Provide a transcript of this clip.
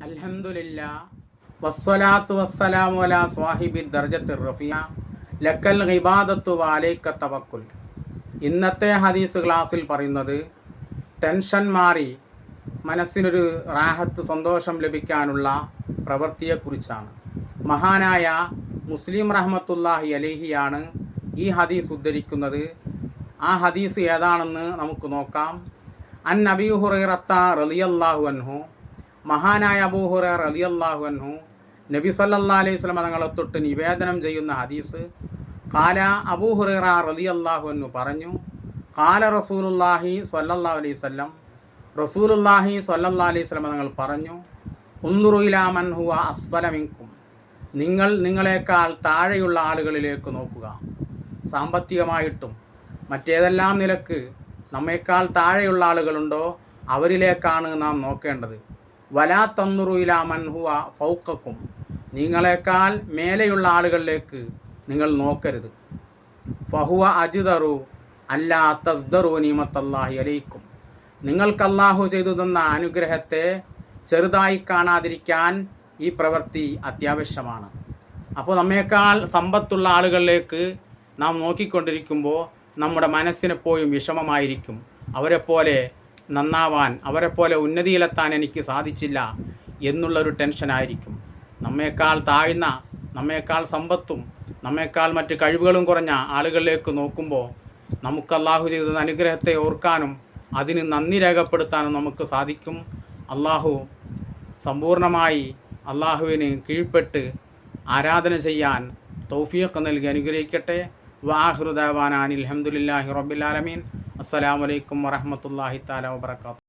അൽഹംദുലില്ലാ വസ്സലാത്തു വസ്സലാമു അലാ സ്വാഹിബി ദർജത്തിർ റഫിയ ലക്കൽ ഇബാദത്തു വഅലൈക തവക്കുൽ. ഇന്നത്തെ ഹദീസ് ക്ലാസ്സിൽ പറയുന്നത് ടെൻഷൻ മാറി മനസ്സിനൊരു റാഹത്ത് സന്തോഷം ലഭിക്കാനുള്ള പ്രവൃത്തിയെക്കുറിച്ചാണ്. മഹാനായ മുസ്ലിം റഹ്മത്തുള്ളാഹി അലൈഹിയാണ് ഈ ഹദീസ് ഉദ്ധരിക്കുന്നത്. ആ ഹദീസ് ഏതാണെന്ന് നമുക്ക് നോക്കാം. അൻ അബീ ഹുറൈറത്ത റളിയല്ലാഹു അൻഹു, മഹാനായ അബൂ ഹുറൈറ റളിയല്ലാഹു അൻഹു നബി സല്ലല്ലാഹു അലൈഹി വസല്ലം തങ്ങളെ തൊട്ട് നിവേദനം ചെയ്യുന്ന ഹദീസ്. ഖാല അബൂ ഹുറൈറ റളിയല്ലാഹു അൻഹു പറഞ്ഞു, ഖാല റസൂലുള്ളാഹി സ്വല്ലല്ലാഹു അലൈഹി വസല്ലം, റസൂലുള്ളാഹി സ്വല്ലല്ലാഹു അലൈഹി വസല്ലം തങ്ങൾ പറഞ്ഞു, ഉൻദുറു ഇലാ മൻ ഹുവ അസ്ഫല മിൻകും, നിങ്ങൾ നിങ്ങളെക്കാൾ താഴെയുള്ള ആളുകളിലേക്ക് നോക്കുക. സാമ്പത്തികമായിട്ടും മറ്റേതെല്ലാം നിലക്ക് നമ്മേക്കാൾ താഴെയുള്ള ആളുകളുണ്ടോ അവരിലേക്കാണ് നാം നോക്കേണ്ടത്. വലാ തൻദുറു ഇലാ മൻ ഹുവ ഫൗഖക്കും, നിങ്ങളെക്കാൾ മേലെയുള്ള ആളുകളിലേക്ക് നിങ്ങൾ നോക്കരുത്. ഫഹുവ അജ്ദറു അല്ലാ തസ്ദറു നിഅമത്തല്ലാഹി അലൈക്കും, നിങ്ങൾക്ക് അല്ലാഹു ചെയ്തു തന്ന അനുഗ്രഹത്തെ ചെറുതായി കാണാതിരിക്കാൻ ഈ പ്രവൃത്തി അത്യാവശ്യമാണ്. അപ്പോൾ നമ്മേക്കാൾ സമ്പത്തുള്ള ആളുകളിലേക്ക് നാം നോക്കിക്കൊണ്ടിരിക്കുമ്പോൾ നമ്മുടെ മനസ്സിനെപ്പോഴും വിഷമമായിരിക്കും. അവരെപ്പോലെ നന്നാവാൻ, അവരെപ്പോലെ ഉന്നതിയിലെത്താൻ എനിക്ക് സാധിച്ചില്ല എന്നുള്ളൊരു ടെൻഷനായിരിക്കും. നമ്മേക്കാൾ താഴ്ന്ന, നമ്മേക്കാൾ സമ്പത്തും നമ്മേക്കാൾ മറ്റ് കഴിവുകളും കുറഞ്ഞ ആളുകളിലേക്ക് നോക്കുമ്പോൾ നമുക്ക് അല്ലാഹു ചെയ്ത അനുഗ്രഹത്തെ ഓർക്കാനും അതിന് നന്ദി രേഖപ്പെടുത്താനും നമുക്ക് സാധിക്കും. അല്ലാഹു സമ്പൂർണ്ണമായി അല്ലാഹുവിന് കീഴ്പ്പെട്ട് ആരാധന ചെയ്യാൻ തൗഫീഖ് നൽകി അനുഗ്രഹിക്കട്ടെ. വആഖിറു ദഅവാനാ അൽഹംദുലില്ലാഹി റബ്ബിൽ ആലമീൻ. അസ്സലാമു അലൈക്കും വറഹ്മത്തുള്ളാഹി തആല വബറകാതുഹു.